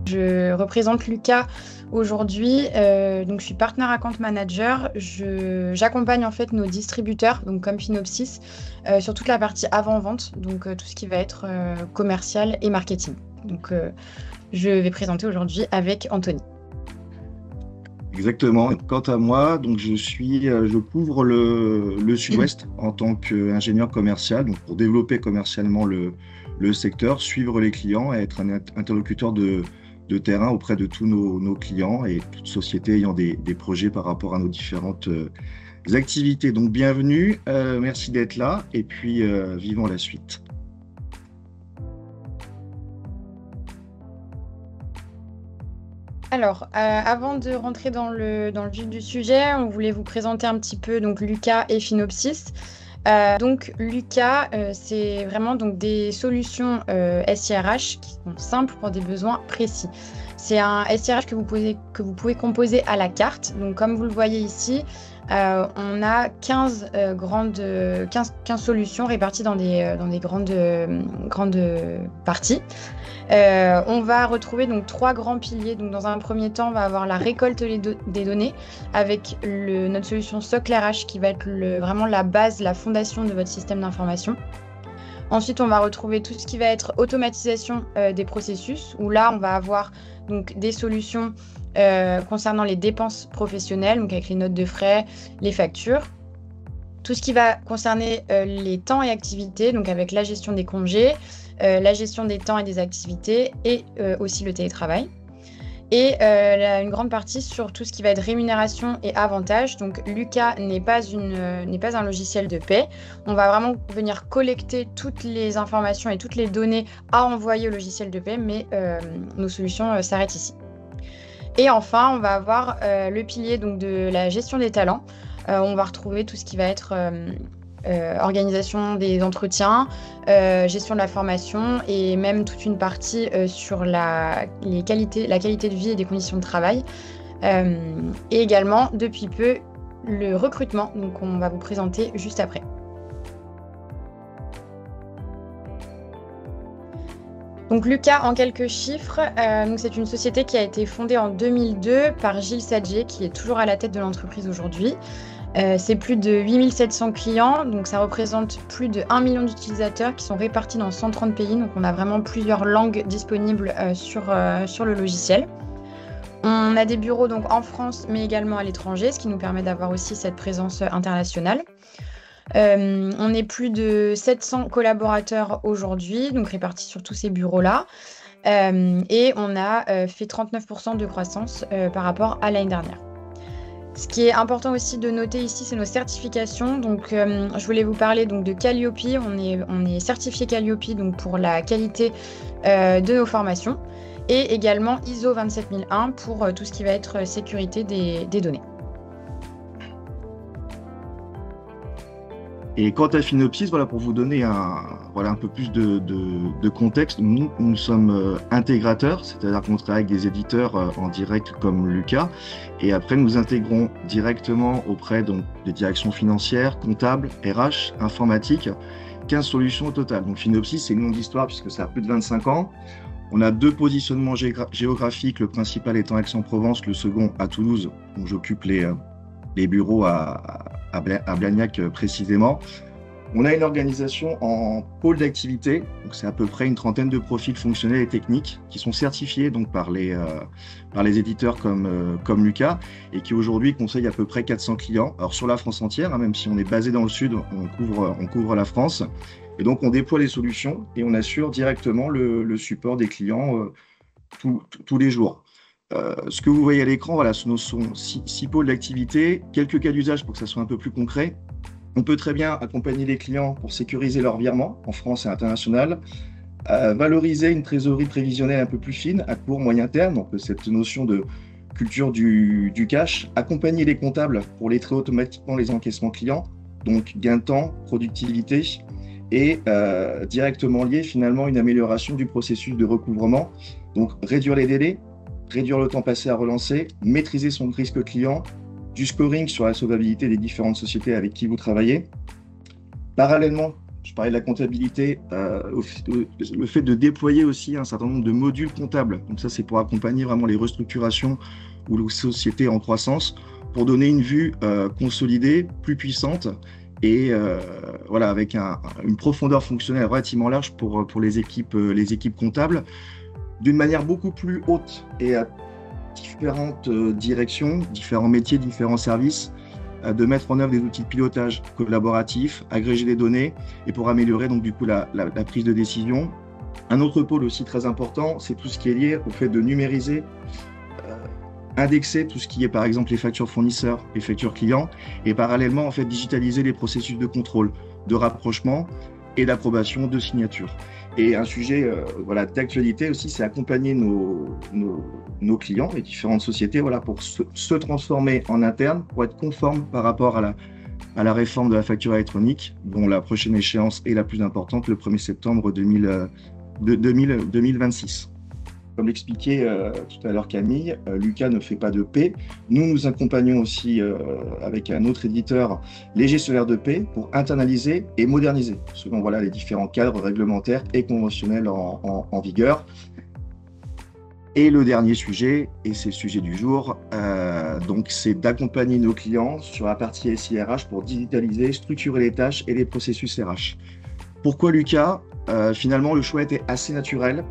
Je représente Lucas aujourd'hui, donc je suis Partner Account Manager. J'accompagne en fait nos distributeurs, donc comme Finopsis, sur toute la partie avant-vente, donc tout ce qui va être commercial et marketing. Donc je vais présenter aujourd'hui avec Anthony. Exactement. Et quant à moi, donc je couvre le Sud-Ouest en tant qu'ingénieur commercial, donc pour développer commercialement le secteur, suivre les clients et être un interlocuteur de terrain auprès de tous nos clients et toute société ayant des projets par rapport à nos différentes activités. Donc bienvenue, merci d'être là et puis vivons la suite. Alors, avant de rentrer dans le vif du sujet, on voulait vous présenter un petit peu donc Lucas et Finopsis. Donc Lucas, c'est vraiment donc des solutions SIRH qui sont simples pour des besoins précis. C'est un SIRH que vous pouvez composer à la carte. Donc comme vous le voyez ici, on a 15 solutions réparties dans des grandes parties. On va retrouver donc 3 grands piliers. Donc, dans un premier temps, on va avoir la récolte des données avec notre solution Socle RH qui va être vraiment la base, la fondation de votre système d'information. Ensuite, on va retrouver tout ce qui va être automatisation des processus, où là, on va avoir donc, des solutions concernant les dépenses professionnelles, donc avec les notes de frais, les factures. Tout ce qui va concerner les temps et activités, donc avec la gestion des congés, la gestion des temps et des activités et aussi le télétravail. Et une grande partie sur tout ce qui va être rémunération et avantages. Donc Lucas n'est pas un logiciel de paie. On va vraiment venir collecter toutes les informations et toutes les données à envoyer au logiciel de paie, mais nos solutions s'arrêtent ici. Et enfin, on va avoir le pilier donc, de la gestion des talents. On va retrouver tout ce qui va être organisation des entretiens, gestion de la formation et même toute une partie sur la qualité de vie et des conditions de travail. Et également, depuis peu, le recrutement, donc on va vous présenter juste après. Donc Lucas, en quelques chiffres, c'est une société qui a été fondée en 2002 par Gilles Sadjier, qui est toujours à la tête de l'entreprise aujourd'hui. C'est plus de 8700 clients, donc ça représente plus de 1 million d'utilisateurs qui sont répartis dans 130 pays, donc on a vraiment plusieurs langues disponibles sur le logiciel. On a des bureaux donc en France, mais également à l'étranger, ce qui nous permet d'avoir aussi cette présence internationale. On est plus de 700 collaborateurs aujourd'hui, donc répartis sur tous ces bureaux-là. Et on a fait 39% de croissance par rapport à l'année dernière. Ce qui est important aussi de noter ici, c'est nos certifications. Donc, je voulais vous parler donc, de Calliope. On est certifié Calliope donc, pour la qualité de nos formations et également ISO 27001 pour tout ce qui va être sécurité des données. Et quant à Finopsis, voilà, pour vous donner un peu plus de contexte, nous sommes intégrateurs, c'est-à-dire qu'on travaille avec des éditeurs en direct comme Lucas, et après nous intégrons directement auprès donc, des directions financières, comptables, RH, informatique, 15 solutions au total. Donc Finopsis, c'est une longue histoire puisque ça a plus de 25 ans. On a 2 positionnements géographiques, le principal étant Aix-en-Provence, le second à Toulouse, où j'occupe les bureaux à Blagnac précisément. On a une organisation en pôle d'activité, donc c'est à peu près une trentaine de profils fonctionnels et techniques qui sont certifiés donc par les éditeurs comme Lucas et qui aujourd'hui conseillent à peu près 400 clients. Alors sur la France entière, même si on est basé dans le sud, on couvre la France. Et donc on déploie les solutions et on assure directement le support des clients tous les jours. Ce que vous voyez à l'écran, voilà, ce sont 6 pôles d'activité, quelques cas d'usage pour que ça soit un peu plus concret. On peut très bien accompagner les clients pour sécuriser leurs virements en France et international, valoriser une trésorerie prévisionnelle un peu plus fine à court, moyen terme, donc cette notion de culture du cash, accompagner les comptables pour lettrer automatiquement les encaissements clients, donc gain de temps, productivité, et directement lié finalement une amélioration du processus de recouvrement, donc réduire les délais, réduire le temps passé à relancer, maîtriser son risque client, du scoring sur la solvabilité des différentes sociétés avec qui vous travaillez. Parallèlement, je parlais de la comptabilité, le fait de déployer aussi un certain nombre de modules comptables. Donc ça, c'est pour accompagner vraiment les restructurations ou les sociétés en croissance, pour donner une vue consolidée, plus puissante, et voilà, avec une profondeur fonctionnelle relativement large pour les équipes comptables, d'une manière beaucoup plus haute et à différentes directions, différents métiers, différents services, de mettre en œuvre des outils de pilotage collaboratif, agréger les données, et pour améliorer donc du coup la prise de décision. Un autre pôle aussi très important, c'est tout ce qui est lié au fait de numériser, indexer tout ce qui est par exemple les factures fournisseurs, les factures clients, et parallèlement en fait digitaliser les processus de contrôle, de rapprochement et d'approbation de signatures. Et un sujet voilà, d'actualité aussi, c'est accompagner nos clients, les différentes sociétés, voilà, pour se transformer en interne, pour être conformes par rapport à la réforme de la facture électronique, dont la prochaine échéance est la plus importante, le 1er septembre 2026. Comme l'expliquait tout à l'heure Camille, Lucas ne fait pas de paie. Nous accompagnons aussi avec un autre éditeur les gestionnaires de paie pour internaliser et moderniser selon voilà, les différents cadres réglementaires et conventionnels en vigueur. Et le dernier sujet, et c'est le sujet du jour, donc c'est d'accompagner nos clients sur la partie SIRH pour digitaliser, structurer les tâches et les processus RH. Pourquoi Lucas ? Finalement, le choix était assez naturel.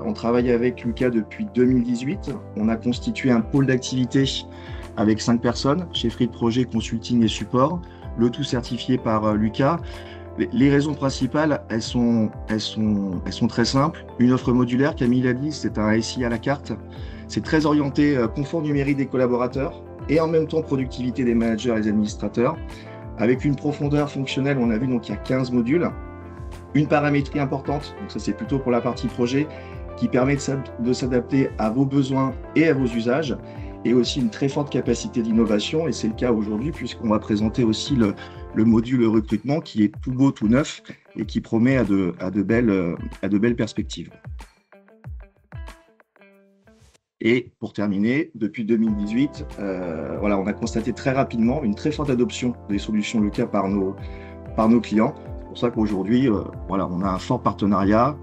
On travaille avec Lucas depuis 2018. On a constitué un pôle d'activité avec 5 personnes, chefferie de projet, consulting et support, le tout certifié par Lucas. Les raisons principales, elles sont très simples. Une offre modulaire, Camille l'a dit, c'est un SI à la carte. C'est très orienté confort numérique des collaborateurs et en même temps productivité des managers et des administrateurs. Avec une profondeur fonctionnelle, on a vu donc il y a 15 modules. Une paramétrie importante, donc ça c'est plutôt pour la partie projet, qui permet de s'adapter à vos besoins et à vos usages, et aussi une très forte capacité d'innovation, et c'est le cas aujourd'hui puisqu'on va présenter aussi le module recrutement qui est tout beau, tout neuf, et qui promet à de belles perspectives. Et pour terminer, depuis 2018, voilà, on a constaté très rapidement une très forte adoption des solutions Lucas par nos clients. C'est pour ça qu'aujourd'hui, voilà, on a un fort partenariat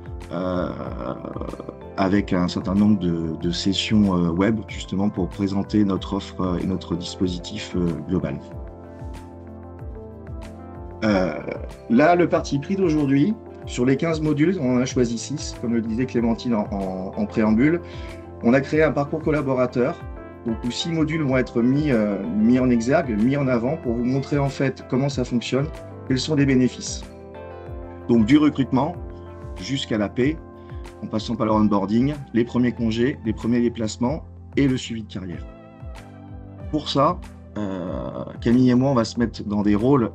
avec un certain nombre de sessions web, justement pour présenter notre offre et notre dispositif global. Là, le parti pris d'aujourd'hui, sur les 15 modules, on en a choisi 6, comme le disait Clémentine en préambule. On a créé un parcours collaborateur, donc où 6 modules vont être mis en exergue, mis en avant pour vous montrer en fait comment ça fonctionne, quels sont les bénéfices. Donc du recrutement jusqu'à la paie, en passant par le onboarding, les premiers congés, les premiers déplacements et le suivi de carrière. Pour ça, Camille et moi, on va se mettre dans des rôles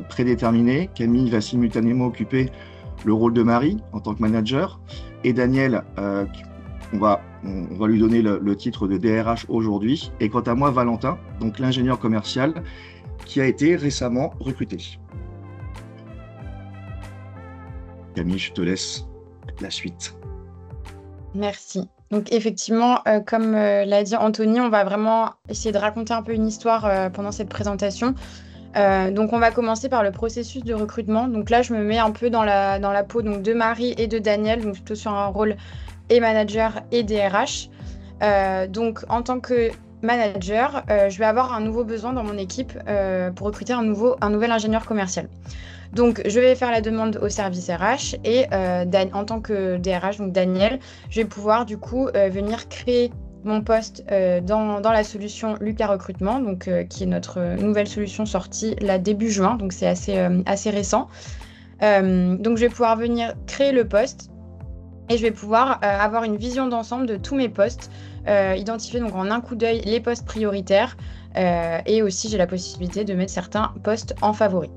prédéterminés. Camille va simultanément occuper le rôle de Marie en tant que manager et Daniel, on va lui donner le titre de DRH aujourd'hui. Et quant à moi, Valentin, donc l'ingénieur commercial qui a été récemment recruté. Camille, je te laisse la suite. Merci. Donc effectivement, comme l'a dit Anthony, on va vraiment essayer de raconter un peu une histoire pendant cette présentation. Donc on va commencer par le processus de recrutement. Donc là, je me mets un peu dans la peau donc, de Marie et de Daniel, donc plutôt sur un rôle et manager et DRH. Donc en tant que manager, je vais avoir un nouveau besoin dans mon équipe pour recruter un nouvel ingénieur commercial. Donc, je vais faire la demande au service RH et en tant que DRH, donc Daniel, je vais pouvoir du coup venir créer mon poste dans la solution Lucas Recrutement, donc, qui est notre nouvelle solution sortie là début juin, donc c'est assez récent. Donc, je vais pouvoir venir créer le poste et je vais pouvoir avoir une vision d'ensemble de tous mes postes, identifier donc en un coup d'œil les postes prioritaires et aussi j'ai la possibilité de mettre certains postes en favoris.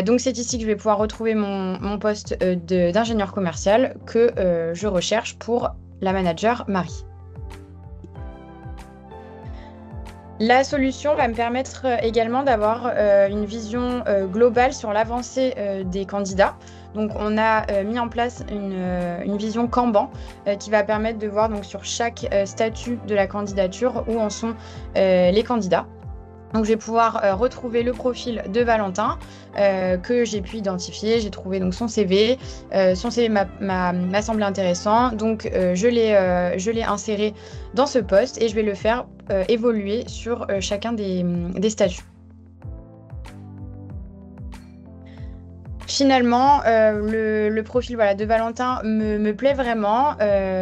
Donc c'est ici que je vais pouvoir retrouver mon poste d'ingénieur commercial que je recherche pour la manager Marie. La solution va me permettre également d'avoir une vision globale sur l'avancée des candidats. Donc on a mis en place une vision Kanban qui va permettre de voir donc, sur chaque statut de la candidature où en sont les candidats. Donc, je vais pouvoir retrouver le profil de Valentin que j'ai pu identifier. J'ai trouvé donc son CV. Son CV m'a semblé intéressant. Donc, je l'ai inséré dans ce poste et je vais le faire évoluer sur chacun des statuts. Finalement, le profil voilà, de Valentin me plaît vraiment.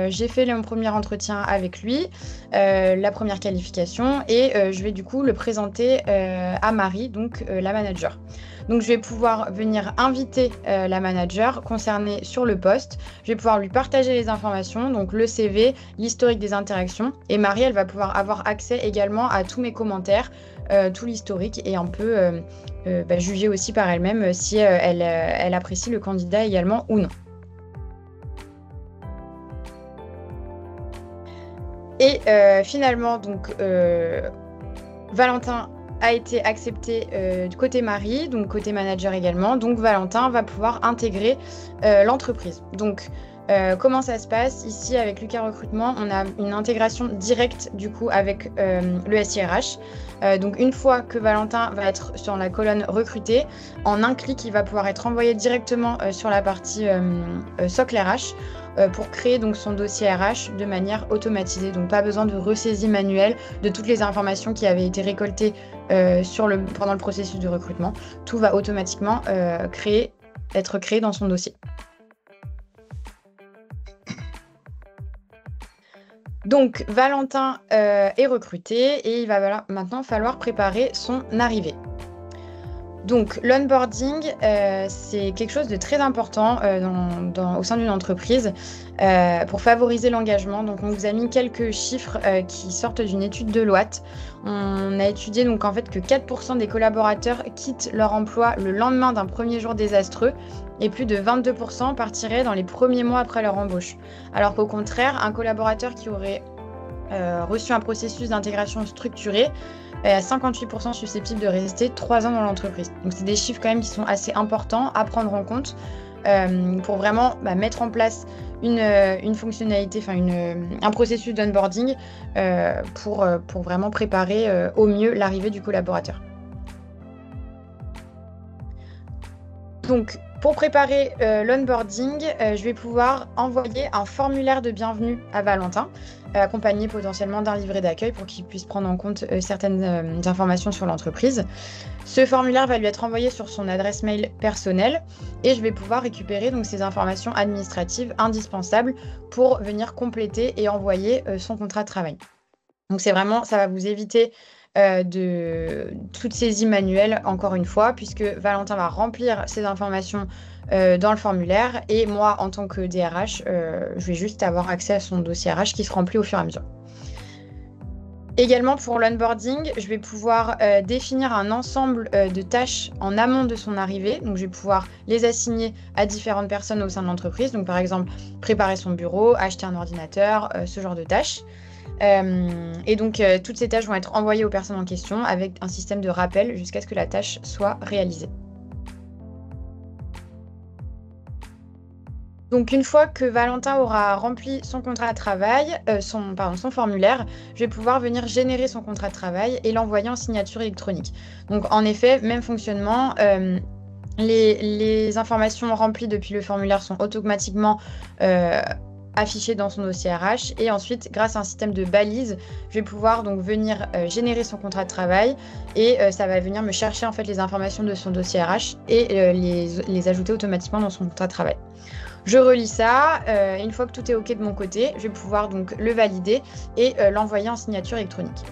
J'ai fait mon premier entretien avec lui, la première qualification, et je vais du coup le présenter à Marie, donc la manager. Donc je vais pouvoir venir inviter la manager concernée sur le poste. Je vais pouvoir lui partager les informations, donc le CV, l'historique des interactions. Et Marie, elle va pouvoir avoir accès également à tous mes commentaires, tout l'historique et un peu juger aussi par elle-même si elle apprécie le candidat également ou non. Et finalement, donc, Valentin a été accepté du côté Marie, donc côté manager également. Donc Valentin va pouvoir intégrer l'entreprise. Donc comment ça se passe ici avec Lucas Recrutement? On a une intégration directe du coup avec le SIRH. Donc une fois que Valentin va être sur la colonne recruter, en un clic, il va pouvoir être envoyé directement sur la partie socle RH pour créer donc son dossier RH de manière automatisée. Donc pas besoin de ressaisie manuelle de toutes les informations qui avaient été récoltées pendant le processus de recrutement. Tout va automatiquement être créé dans son dossier. Donc, Valentin est recruté et il va maintenant falloir préparer son arrivée. Donc, l'onboarding, c'est quelque chose de très important au sein d'une entreprise pour favoriser l'engagement. Donc, on vous a mis quelques chiffres qui sortent d'une étude de Deloitte. On a étudié donc en fait que 4% des collaborateurs quittent leur emploi le lendemain d'un premier jour désastreux et plus de 22% partiraient dans les premiers mois après leur embauche. Alors qu'au contraire, un collaborateur qui aurait reçu un processus d'intégration structuré à 58% susceptible de rester 3 ans dans l'entreprise. Donc c'est des chiffres quand même qui sont assez importants à prendre en compte pour vraiment mettre en place une fonctionnalité, un processus d'onboarding pour vraiment préparer au mieux l'arrivée du collaborateur. Donc, pour préparer l'onboarding, je vais pouvoir envoyer un formulaire de bienvenue à Valentin, accompagné potentiellement d'un livret d'accueil pour qu'il puisse prendre en compte certaines informations sur l'entreprise. Ce formulaire va lui être envoyé sur son adresse mail personnelle et je vais pouvoir récupérer donc ces informations administratives indispensables pour venir compléter et envoyer son contrat de travail. Donc c'est vraiment, ça va vous éviter de toute saisie manuelle, encore une fois, puisque Valentin va remplir ces informations dans le formulaire et moi, en tant que DRH, je vais juste avoir accès à son dossier RH qui se remplit au fur et à mesure. Également, pour l'onboarding, je vais pouvoir définir un ensemble de tâches en amont de son arrivée. Donc, je vais pouvoir les assigner à différentes personnes au sein de l'entreprise. Donc, par exemple, préparer son bureau, acheter un ordinateur, ce genre de tâches. Et donc, toutes ces tâches vont être envoyées aux personnes en question avec un système de rappel jusqu'à ce que la tâche soit réalisée. Donc, une fois que Valentin aura rempli son contrat de travail, son formulaire, je vais pouvoir venir générer son contrat de travail et l'envoyer en signature électronique. Donc, en effet, même fonctionnement. Les informations remplies depuis le formulaire sont automatiquement affiché dans son dossier RH et ensuite grâce à un système de balises je vais pouvoir donc venir générer son contrat de travail et ça va venir me chercher en fait les informations de son dossier RH et les ajouter automatiquement dans son contrat de travail. Je relis ça, une fois que tout est ok de mon côté, je vais pouvoir donc le valider et l'envoyer en signature électronique.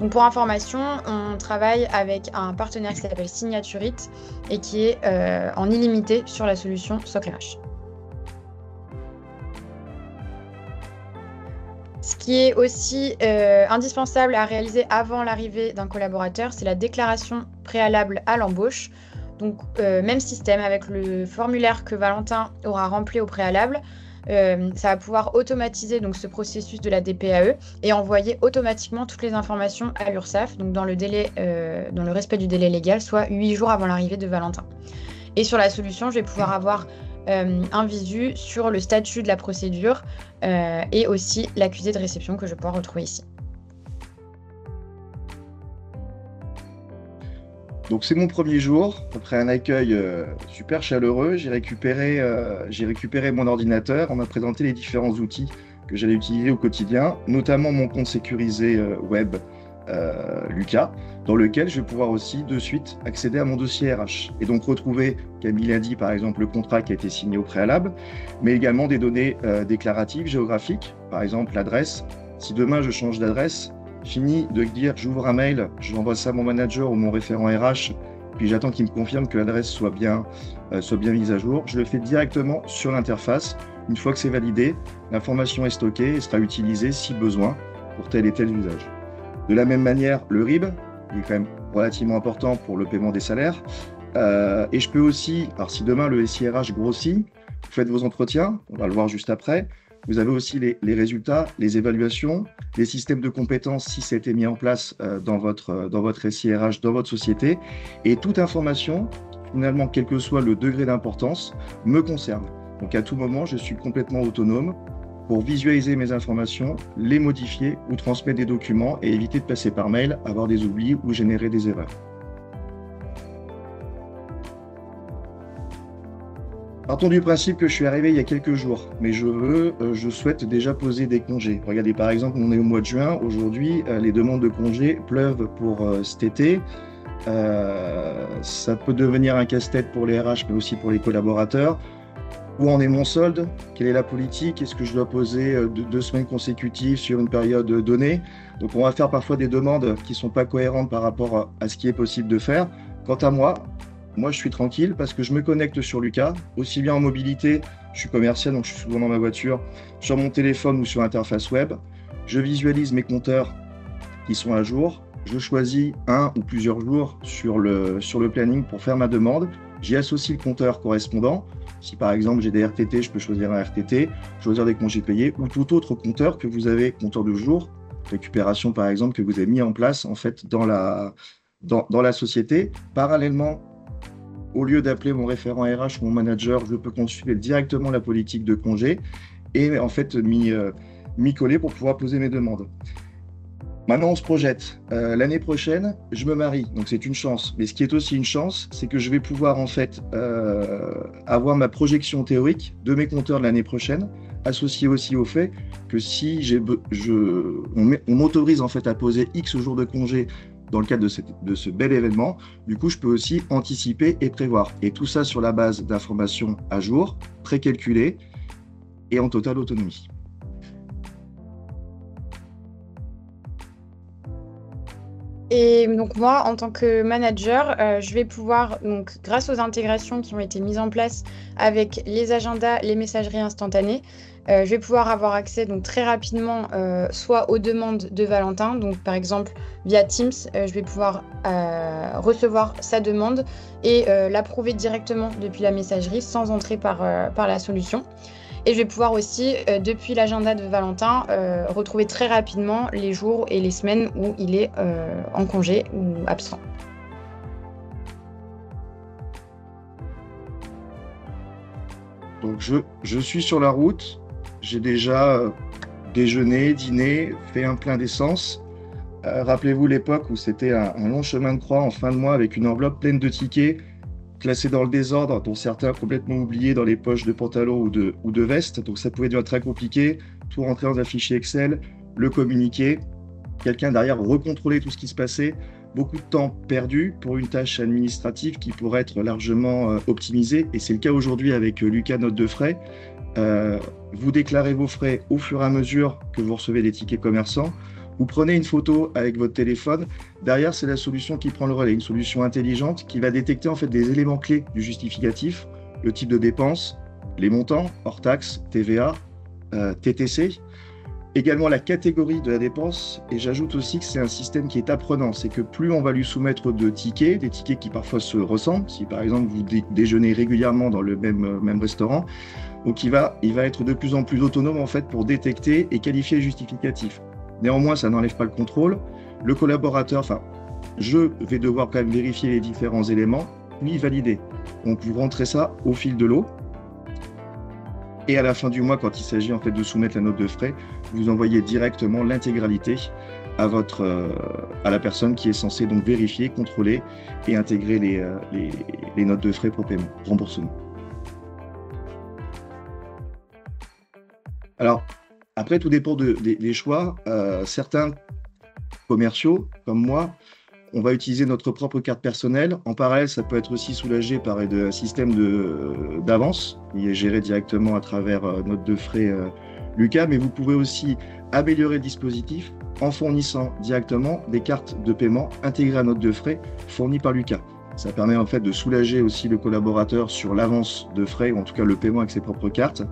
Donc pour information, on travaille avec un partenaire qui s'appelle Signaturite et qui est en illimité sur la solution Socle RH. Ce qui est aussi indispensable à réaliser avant l'arrivée d'un collaborateur, c'est la déclaration préalable à l'embauche. Donc, même système avec le formulaire que Valentin aura rempli au préalable. Ça va pouvoir automatiser donc, ce processus de la DPAE et envoyer automatiquement toutes les informations à l'URSSAF, donc dans le respect du délai légal, soit 8 jours avant l'arrivée de Valentin. Et sur la solution, je vais pouvoir avoir un visu sur le statut de la procédure et aussi l'accusé de réception que je vais pouvoir retrouver ici. Donc c'est mon premier jour. Après un accueil super chaleureux, j'ai récupéré mon ordinateur. On m'a présenté les différents outils que j'allais utiliser au quotidien, notamment mon compte sécurisé web Lucas, dans lequel je vais pouvoir aussi de suite accéder à mon dossier RH. Et donc retrouver, comme il a dit par exemple, le contrat qui a été signé au préalable, mais également des données déclaratives, géographiques, par exemple l'adresse. Si demain je change d'adresse, fini de dire j'ouvre un mail, je envoie ça à mon manager ou mon référent RH, puis j'attends qu'il me confirme que l'adresse soit bien mise à jour. Je le fais directement sur l'interface. Une fois que c'est validé, l'information est stockée et sera utilisée si besoin pour tel et tel usage. De la même manière, le RIB, il est quand même relativement important pour le paiement des salaires. Et je peux aussi, alors si demain le SIRH grossit, vous faites vos entretiens, on va le voir juste après, vous avez aussi les résultats, les évaluations, les systèmes de compétences si ça a été mis en place dans votre SIRH, dans votre société. Et toute information, finalement, quel que soit le degré d'importance, me concerne. Donc à tout moment, je suis complètement autonome pour visualiser mes informations, les modifier ou transmettre des documents et éviter de passer par mail, avoir des oublis ou générer des erreurs. Partons du principe que je suis arrivé il y a quelques jours, mais je souhaite déjà poser des congés. Regardez, par exemple, on est au mois de juin. Aujourd'hui, les demandes de congés pleuvent pour cet été. Ça peut devenir un casse-tête pour les RH, mais aussi pour les collaborateurs. Où en est mon solde? Quelle est la politique? Est-ce que je dois poser 2 semaines consécutives sur une période donnée? Donc, on va faire parfois des demandes qui ne sont pas cohérentes par rapport à ce qui est possible de faire. Quant à moi, je suis tranquille parce que je me connecte sur Lucas, aussi bien en mobilité, je suis commercial, donc je suis souvent dans ma voiture, sur mon téléphone ou sur l'interface web. Je visualise mes compteurs qui sont à jour. Je choisis un ou plusieurs jours sur le planning pour faire ma demande. J'y associe le compteur correspondant. Si par exemple j'ai des RTT, je peux choisir un RTT, choisir des congés payés ou tout autre compteur que vous avez, compteur de jour, récupération par exemple, que vous avez mis en place en fait dans la société. Parallèlement, au lieu d'appeler mon référent RH ou mon manager, je peux consulter directement la politique de congé et en fait m'y coller pour pouvoir poser mes demandes. Maintenant, on se projette. L'année prochaine, je me marie, donc c'est une chance. Mais ce qui est aussi une chance, c'est que je vais pouvoir en fait avoir ma projection théorique de mes compteurs de l'année prochaine, associée aussi au fait que si on m'autorise en fait à poser X jours de congé dans le cadre de ce bel événement, du coup, je peux aussi anticiper et prévoir. Et tout ça sur la base d'informations à jour, précalculées et en totale autonomie. Et donc moi, en tant que manager, je vais pouvoir, donc, grâce aux intégrations qui ont été mises en place avec les agendas, les messageries instantanées, je vais pouvoir avoir accès donc, très rapidement soit aux demandes de Valentin, donc par exemple via Teams, je vais pouvoir recevoir sa demande et l'approuver directement depuis la messagerie sans entrer par la solution. Et je vais pouvoir aussi, depuis l'agenda de Valentin, retrouver très rapidement les jours et les semaines où il est en congé ou absent. Donc je suis sur la route, j'ai déjà déjeuné, dîné, fait un plein d'essence. Rappelez-vous l'époque où c'était un long chemin de croix en fin de mois avec une enveloppe pleine de tickets classés dans le désordre, dont certains complètement oubliés dans les poches de pantalon ou de veste. Donc ça pouvait devenir très compliqué. Tout rentrer dans un fichier Excel, le communiquer, quelqu'un derrière recontrôler tout ce qui se passait. Beaucoup de temps perdu pour une tâche administrative qui pourrait être largement optimisée. Et c'est le cas aujourd'hui avec Lucas Note de frais. Vous déclarez vos frais au fur et à mesure que vous recevez des tickets commerçants. Vous prenez une photo avec votre téléphone. Derrière, c'est la solution qui prend le relais, une solution intelligente qui va détecter en fait des éléments clés du justificatif, le type de dépense, les montants, hors taxes, TVA, TTC, également la catégorie de la dépense. Et j'ajoute aussi que c'est un système qui est apprenant. C'est que plus on va lui soumettre de tickets, des tickets qui parfois se ressemblent, si par exemple vous déjeunez régulièrement dans le même restaurant, donc il va être de plus en plus autonome en fait pour détecter et qualifier les justificatifs. Néanmoins, ça n'enlève pas le contrôle. Le collaborateur, je vais devoir quand même vérifier les différents éléments, puis valider. Donc, vous rentrez ça au fil de l'eau. Et à la fin du mois, quand il s'agit en fait de soumettre la note de frais, vous envoyez directement l'intégralité à la personne qui est censée donc vérifier, contrôler et intégrer les notes de frais pour paiement, remboursement. Alors, après, tout dépend des choix. Certains commerciaux, comme moi, on va utiliser notre propre carte personnelle. En parallèle, ça peut être aussi soulagé par un système d'avance qui est géré directement à travers note de frais Lucas, mais vous pouvez aussi améliorer le dispositif en fournissant directement des cartes de paiement intégrées à note de frais fournies par Lucas. Ça permet en fait de soulager aussi le collaborateur sur l'avance de frais, ou en tout cas le paiement avec ses propres cartes.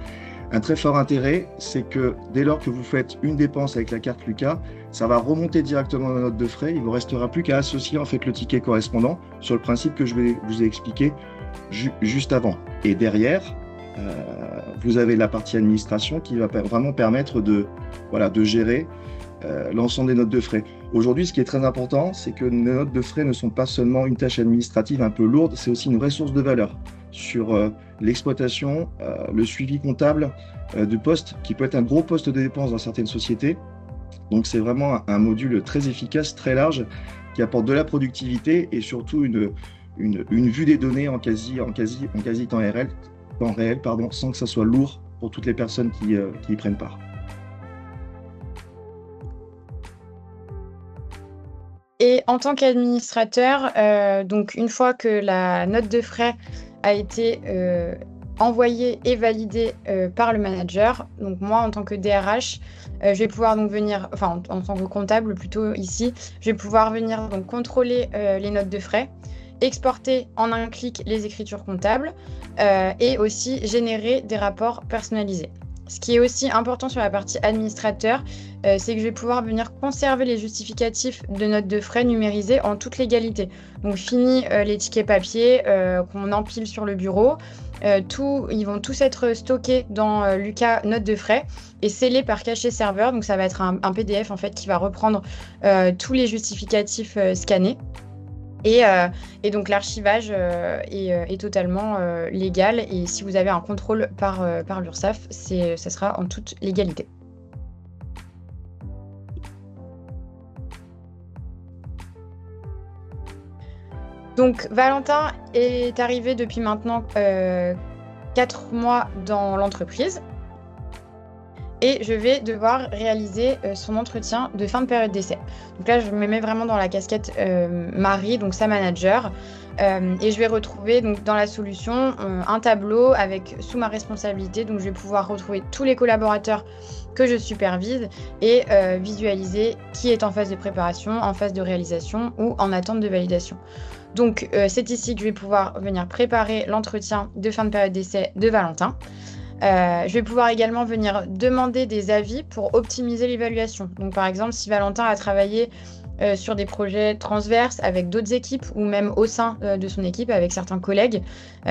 Un très fort intérêt, c'est que dès lors que vous faites une dépense avec la carte Lucas, ça va remonter directement dans la note de frais. Il ne vous restera plus qu'à associer en fait le ticket correspondant sur le principe que je vous ai expliqué juste avant. Et derrière, vous avez la partie administration qui va vraiment permettre de gérer l'ensemble des notes de frais. Aujourd'hui, ce qui est très important, c'est que les notes de frais ne sont pas seulement une tâche administrative un peu lourde, c'est aussi une ressource de valeur sur l'exploitation, le suivi comptable du poste, qui peut être un gros poste de dépense dans certaines sociétés. Donc c'est vraiment un module très efficace, très large, qui apporte de la productivité et surtout une vue des données en quasi temps réel, sans que ça soit lourd pour toutes les personnes qui y prennent part. Et en tant qu'administrateur, donc une fois que la note de frais a été envoyée et validée par le manager, donc moi en tant que DRH, je vais pouvoir donc venir, enfin en tant que comptable plutôt ici, je vais pouvoir venir donc contrôler les notes de frais, exporter en un clic les écritures comptables et aussi générer des rapports personnalisés. Ce qui est aussi important sur la partie administrateur, c'est que je vais pouvoir venir conserver les justificatifs de notes de frais numérisés en toute légalité. Donc fini les tickets papier qu'on empile sur le bureau. Ils vont tous être stockés dans Lucas Notes de frais et scellés par cachet serveur. Donc ça va être un PDF en fait qui va reprendre tous les justificatifs scannés. Et donc l'archivage est totalement légal, et si vous avez un contrôle par l'URSSAF, ça sera en toute légalité. Donc Valentin est arrivé depuis maintenant 4 mois dans l'entreprise. Et je vais devoir réaliser son entretien de fin de période d'essai. Donc là, je me mets vraiment dans la casquette Marie, donc sa manager. Et je vais retrouver donc, dans la solution un tableau avec sous ma responsabilité. Donc je vais pouvoir retrouver tous les collaborateurs que je supervise et visualiser qui est en phase de préparation, en phase de réalisation ou en attente de validation. Donc c'est ici que je vais pouvoir venir préparer l'entretien de fin de période d'essai de Valentin. Je vais pouvoir également venir demander des avis pour optimiser l'évaluation. Donc par exemple, si Valentin a travaillé sur des projets transverses avec d'autres équipes ou même au sein de son équipe avec certains collègues,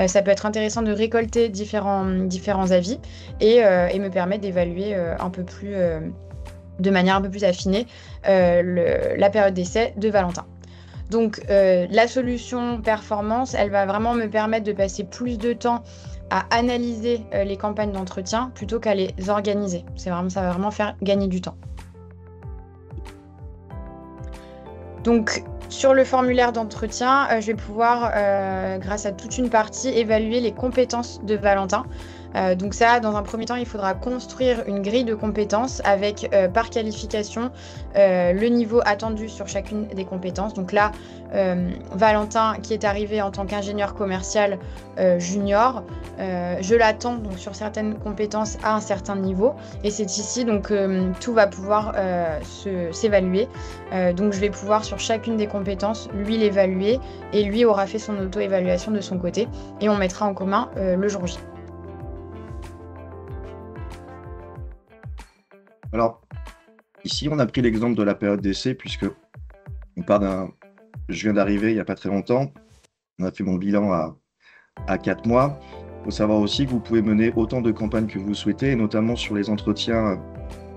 ça peut être intéressant de récolter différents avis et me permettre d'évaluer de manière un peu plus affinée la période d'essai de Valentin. Donc la solution performance, elle va vraiment me permettre de passer plus de temps à analyser les campagnes d'entretien plutôt qu'à les organiser. Ça va vraiment faire gagner du temps. Donc, sur le formulaire d'entretien, je vais pouvoir, grâce à toute une partie, évaluer les compétences de Valentin. Donc ça, dans un premier temps, il faudra construire une grille de compétences avec, par qualification, le niveau attendu sur chacune des compétences. Donc là, Valentin, qui est arrivé en tant qu'ingénieur commercial junior, je l'attends donc sur certaines compétences à un certain niveau. Et c'est ici donc tout va pouvoir s'évaluer. Donc je vais pouvoir sur chacune des compétences lui l'évaluer et lui aura fait son auto-évaluation de son côté et on mettra en commun le jour J. Alors, ici, on a pris l'exemple de la période d'essai, puisque je viens d'arriver il n'y a pas très longtemps. On a fait mon bilan à 4 mois. Il faut savoir aussi que vous pouvez mener autant de campagnes que vous souhaitez, et notamment sur les entretiens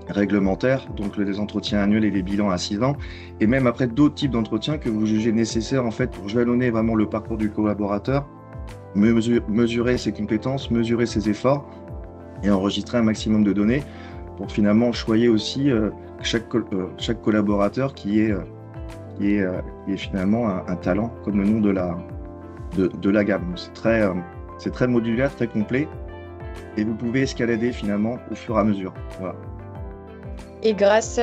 réglementaires, donc les entretiens annuels et les bilans à 6 ans, et même après d'autres types d'entretiens que vous jugez nécessaires en fait pour jalonner vraiment le parcours du collaborateur, mesurer ses compétences, mesurer ses efforts et enregistrer un maximum de données pour finalement choyer aussi chaque collaborateur qui est finalement un talent, comme le nom de la gamme. C'est très modulaire, très complet, et vous pouvez escalader finalement au fur et à mesure. Voilà. Et grâce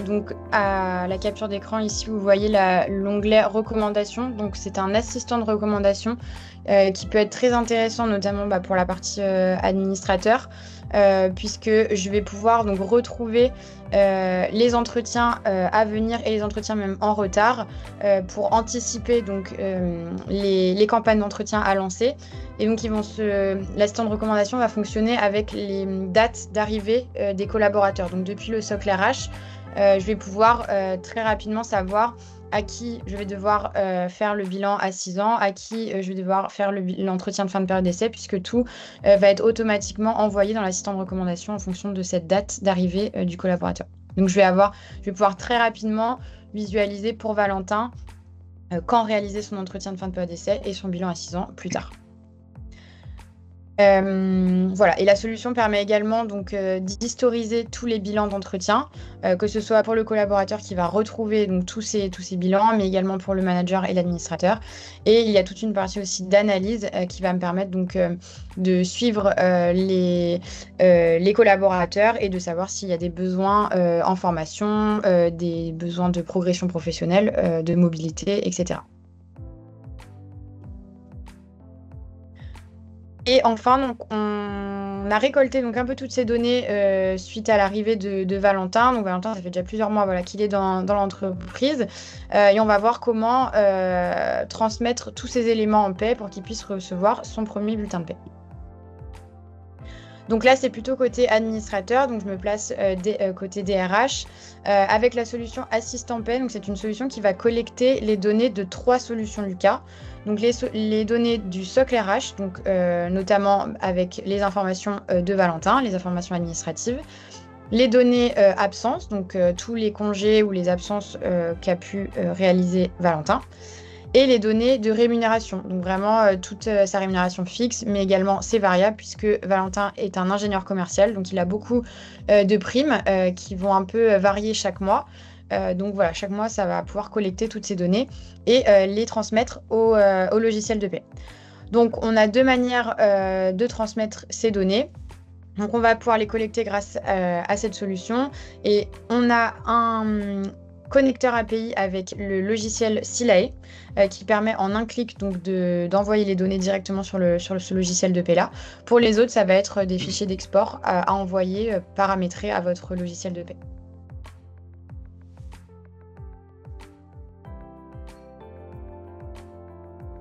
donc à la capture d'écran, ici, vous voyez l'onglet recommandations. Donc, c'est un assistant de recommandation qui peut être très intéressant, notamment pour la partie administrateur, puisque je vais pouvoir donc retrouver les entretiens à venir et les entretiens même en retard pour anticiper donc les campagnes d'entretien à lancer. Et donc, l'assistant de recommandation va fonctionner avec les dates d'arrivée des collaborateurs. Donc, depuis le socle RH, je vais pouvoir très rapidement savoir à qui je vais devoir faire le bilan à 6 ans, à qui je vais devoir faire l'entretien de fin de période d'essai, puisque tout va être automatiquement envoyé dans l'assistant de recommandation en fonction de cette date d'arrivée du collaborateur. Donc, je vais pouvoir très rapidement visualiser pour Valentin quand réaliser son entretien de fin de période d'essai et son bilan à 6 ans plus tard. Voilà, et la solution permet également donc d'historiser tous les bilans d'entretien, que ce soit pour le collaborateur qui va retrouver donc tous ces bilans, mais également pour le manager et l'administrateur. Et il y a toute une partie aussi d'analyse qui va me permettre donc de suivre les collaborateurs et de savoir s'il y a des besoins en formation, des besoins de progression professionnelle, de mobilité, etc. Et enfin, donc, on a récolté donc un peu toutes ces données suite à l'arrivée de Valentin. Donc Valentin, ça fait déjà plusieurs mois qu'il est dans l'entreprise. Et on va voir comment transmettre tous ces éléments en paie pour qu'il puisse recevoir son premier bulletin de paie. Donc là, c'est plutôt côté administrateur, donc je me place côté DRH avec la solution Assistant Paie. Donc c'est une solution qui va collecter les données de 3 solutions Lucas. Donc les données du socle RH, donc notamment avec les informations de Valentin, les informations administratives, les données absences, donc tous les congés ou les absences qu'a pu réaliser Valentin. Et les données de rémunération, donc vraiment toute sa rémunération fixe, mais également ses variables, puisque Valentin est un ingénieur commercial, donc il a beaucoup de primes qui vont un peu varier chaque mois. Donc voilà, chaque mois, ça va pouvoir collecter toutes ces données et les transmettre au logiciel de paie. Donc on a 2 manières de transmettre ces données. Donc on va pouvoir les collecter grâce à cette solution, et on a un connecteur API avec le logiciel Silae qui permet en un clic donc d'envoyer les données directement sur ce logiciel de paie là. Pour les autres, ça va être des fichiers d'export à envoyer paramétrés à votre logiciel de paie.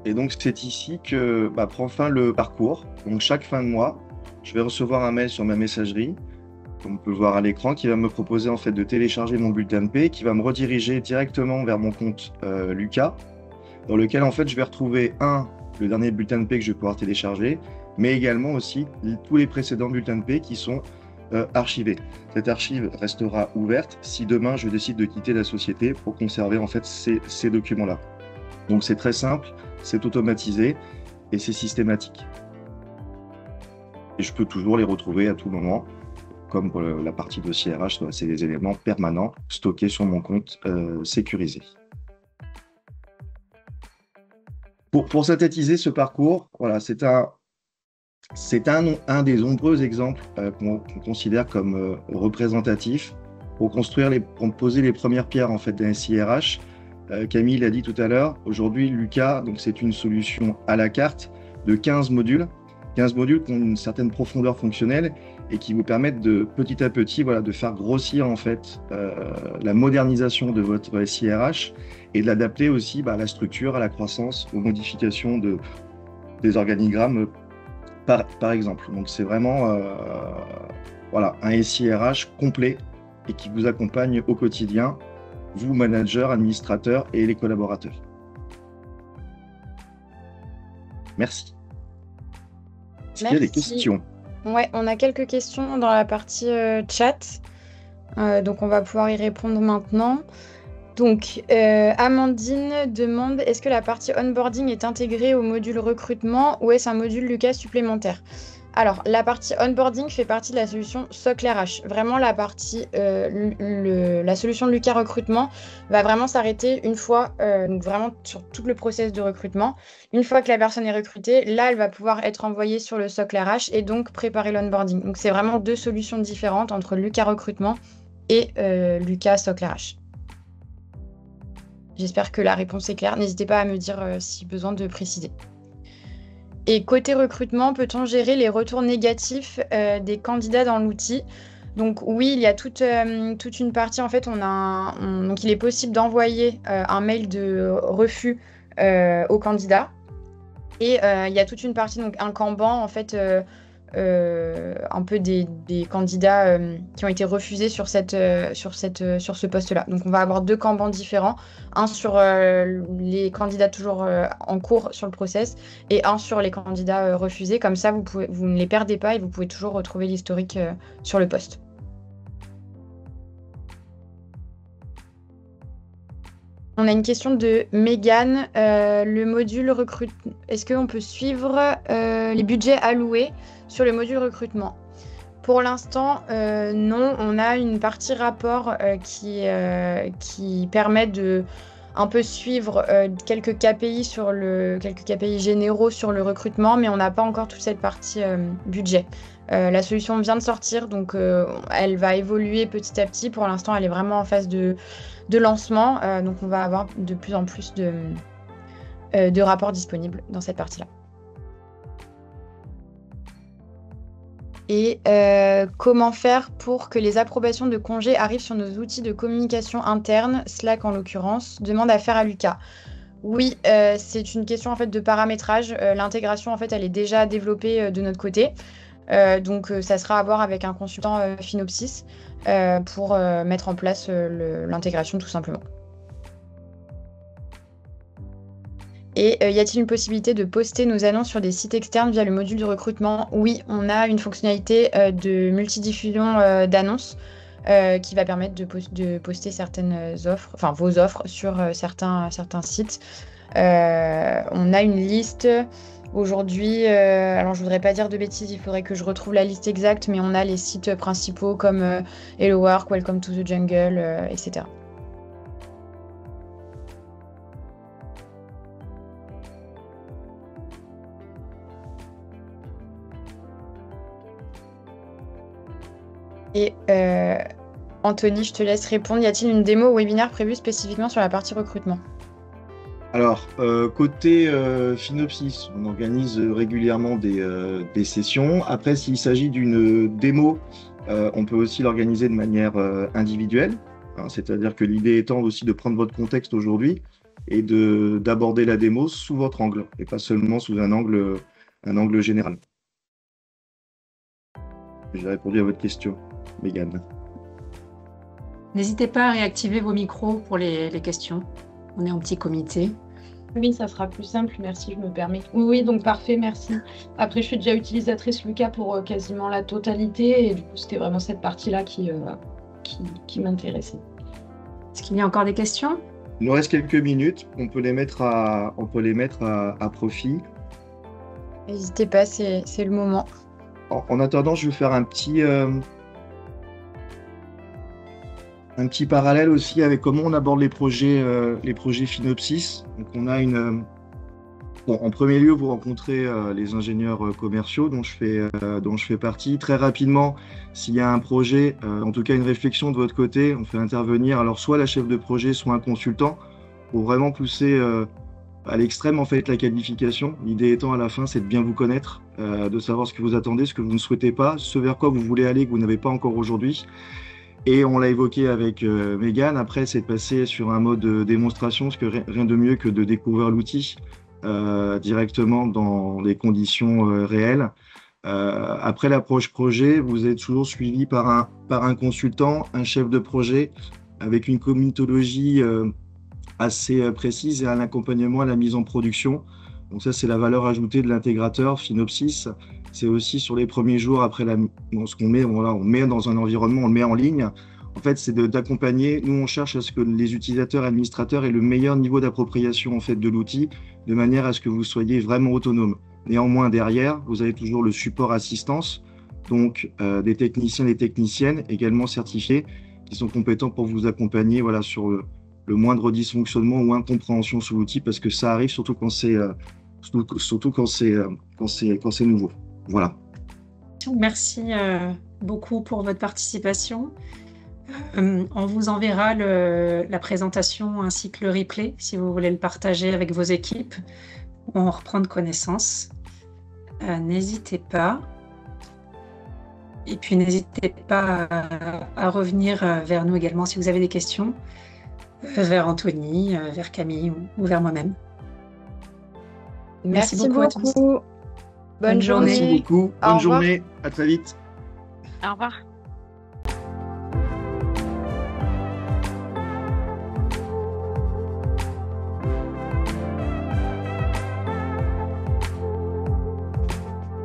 Et donc c'est ici que prend fin le parcours. Donc chaque fin de mois, je vais recevoir un mail sur ma messagerie, comme on peut le voir à l'écran, qui va me proposer en fait de télécharger mon bulletin de paie, qui va me rediriger directement vers mon compte Lucas, dans lequel en fait je vais retrouver le dernier bulletin de paie que je vais pouvoir télécharger, mais également aussi tous les précédents bulletins de paie qui sont archivés. Cette archive restera ouverte si demain je décide de quitter la société pour conserver en fait ces documents-là. Donc c'est très simple, c'est automatisé et c'est systématique. Et je peux toujours les retrouver à tout moment, comme pour la partie dossier RH, c'est des éléments permanents stockés sur mon compte sécurisé. Pour synthétiser ce parcours, voilà, c'est un des nombreux exemples qu'on considère comme représentatifs pour poser les premières pierres en fait d'un SIRH. Camille l'a dit tout à l'heure, aujourd'hui Lucas, donc c'est une solution à la carte de 15 modules qui ont une certaine profondeur fonctionnelle et qui vous permettent de petit à petit de faire grossir en fait la modernisation de votre SIRH et de l'adapter aussi à la structure, à la croissance, aux modifications des organigrammes par exemple. Donc c'est vraiment un SIRH complet et qui vous accompagne au quotidien, vous, managers, administrateurs et les collaborateurs. Merci. Est-ce qu'il y a des questions? Ouais, on a quelques questions dans la partie chat. Donc on va pouvoir y répondre maintenant. Donc Amandine demande, est-ce que la partie onboarding est intégrée au module recrutement ou est-ce un module Lucas supplémentaire? Alors, la partie onboarding fait partie de la solution Socle RH. Vraiment, la partie, la solution de Lucas Recrutement va vraiment s'arrêter une fois, donc vraiment sur tout le process de recrutement. Une fois que la personne est recrutée, là, elle va pouvoir être envoyée sur le Socle RH et donc préparer l'onboarding. Donc, c'est vraiment deux solutions différentes entre Lucas Recrutement et Lucas Socle RH. J'espère que la réponse est claire. N'hésitez pas à me dire si besoin de préciser. Et côté recrutement, peut-on gérer les retours négatifs des candidats dans l'outil? Donc oui, il y a toute une partie, en fait, donc il est possible d'envoyer un mail de refus au candidat. Et il y a toute une partie, donc un Kanban, en fait, un peu des candidats qui ont été refusés sur ce poste-là. Donc on va avoir deux Kanbans différents, un sur les candidats toujours en cours sur le process et un sur les candidats refusés. Comme ça, vous ne les perdez pas et vous pouvez toujours retrouver l'historique sur le poste. On a une question de Mégane. Le module recrutement, est-ce qu'on peut suivre les budgets alloués sur le module recrutement? Pour l'instant, non. On a une partie rapport qui permet de un peu suivre quelques KPI quelques KPI généraux sur le recrutement, mais on n'a pas encore toute cette partie budget. La solution vient de sortir, donc elle va évoluer petit à petit. Pour l'instant, elle est vraiment en phase de lancement, donc on va avoir de plus en plus de rapports disponibles dans cette partie-là. Et comment faire pour que les approbations de congés arrivent sur nos outils de communication interne, Slack en l'occurrence, demande à faire à Lucas. Oui, c'est une question en fait de paramétrage. L'intégration en fait, elle est déjà développée de notre côté. Donc ça sera à voir avec un consultant Finopsis pour mettre en place l'intégration tout simplement. Et y a-t-il une possibilité de poster nos annonces sur des sites externes via le module de recrutement? Oui, on a une fonctionnalité de multidiffusion d'annonces qui va permettre de poster certaines offres, enfin vos offres sur certains sites. On a une liste aujourd'hui, alors je voudrais pas dire de bêtises, il faudrait que je retrouve la liste exacte, mais on a les sites principaux comme Hello Work, Welcome to the Jungle, etc. Et Anthony, je te laisse répondre. Y a-t-il une démo ou webinaire prévue spécifiquement sur la partie recrutement? Alors, côté Finopsis, on organise régulièrement des sessions. Après, s'il s'agit d'une démo, on peut aussi l'organiser de manière individuelle. Hein, c'est-à-dire que l'idée étant aussi de prendre votre contexte aujourd'hui et d'aborder la démo sous votre angle, et pas seulement sous un angle général. J'ai répondu à votre question, Mégane. N'hésitez pas à réactiver vos micros pour les questions. On est en petit comité. Oui, ça sera plus simple, merci, je me permets. Oui, donc parfait, merci. Après, je suis déjà utilisatrice Lucas pour quasiment la totalité et du coup, c'était vraiment cette partie-là qui m'intéressait. Est-ce qu'il y a encore des questions? Il nous reste quelques minutes, on peut les mettre à profit. N'hésitez pas, c'est le moment. En attendant, je vais faire un petit parallèle aussi avec comment on aborde les projets Finopsis. Donc on a en premier lieu, vous rencontrez les ingénieurs commerciaux dont je fais partie. Très rapidement, s'il y a un projet, en tout cas une réflexion de votre côté, on fait intervenir alors soit la chef de projet, soit un consultant pour vraiment pousser à l'extrême en fait la qualification. L'idée étant à la fin, c'est de bien vous connaître, de savoir ce que vous attendez, ce que vous ne souhaitez pas, ce vers quoi vous voulez aller que vous n'avez pas encore aujourd'hui. Et on l'a évoqué avec Mégane, après c'est de passer sur un mode démonstration, parce que rien de mieux que de découvrir l'outil directement dans des conditions réelles. Après l'approche projet, vous êtes toujours suivi par un consultant, un chef de projet, avec une comitologie assez précise et un accompagnement à la mise en production. Donc ça, c'est la valeur ajoutée de l'intégrateur Finopsis. C'est aussi sur les premiers jours après ce qu'on met, voilà, on met dans un environnement, on le met en ligne. En fait, c'est d'accompagner. Nous, on cherche à ce que les utilisateurs et administrateurs aient le meilleur niveau d'appropriation en fait de l'outil, de manière à ce que vous soyez vraiment autonome. Néanmoins, derrière, vous avez toujours le support assistance, donc des techniciens et des techniciennes également certifiés qui sont compétents pour vous accompagner voilà, sur le moindre dysfonctionnement ou incompréhension sur l'outil, parce que ça arrive surtout quand c'est quand c'est nouveau. Voilà. Merci beaucoup pour votre participation. On vous enverra la présentation ainsi que le replay si vous voulez le partager avec vos équipes ou en reprendre connaissance. N'hésitez pas. Et puis n'hésitez pas à revenir vers nous également si vous avez des questions, vers Anthony, vers Camille ou vers moi-même. Merci beaucoup à tous. beaucoup. Bonne journée. Merci beaucoup. Au Bonne revoir. journée. À très vite. Au revoir.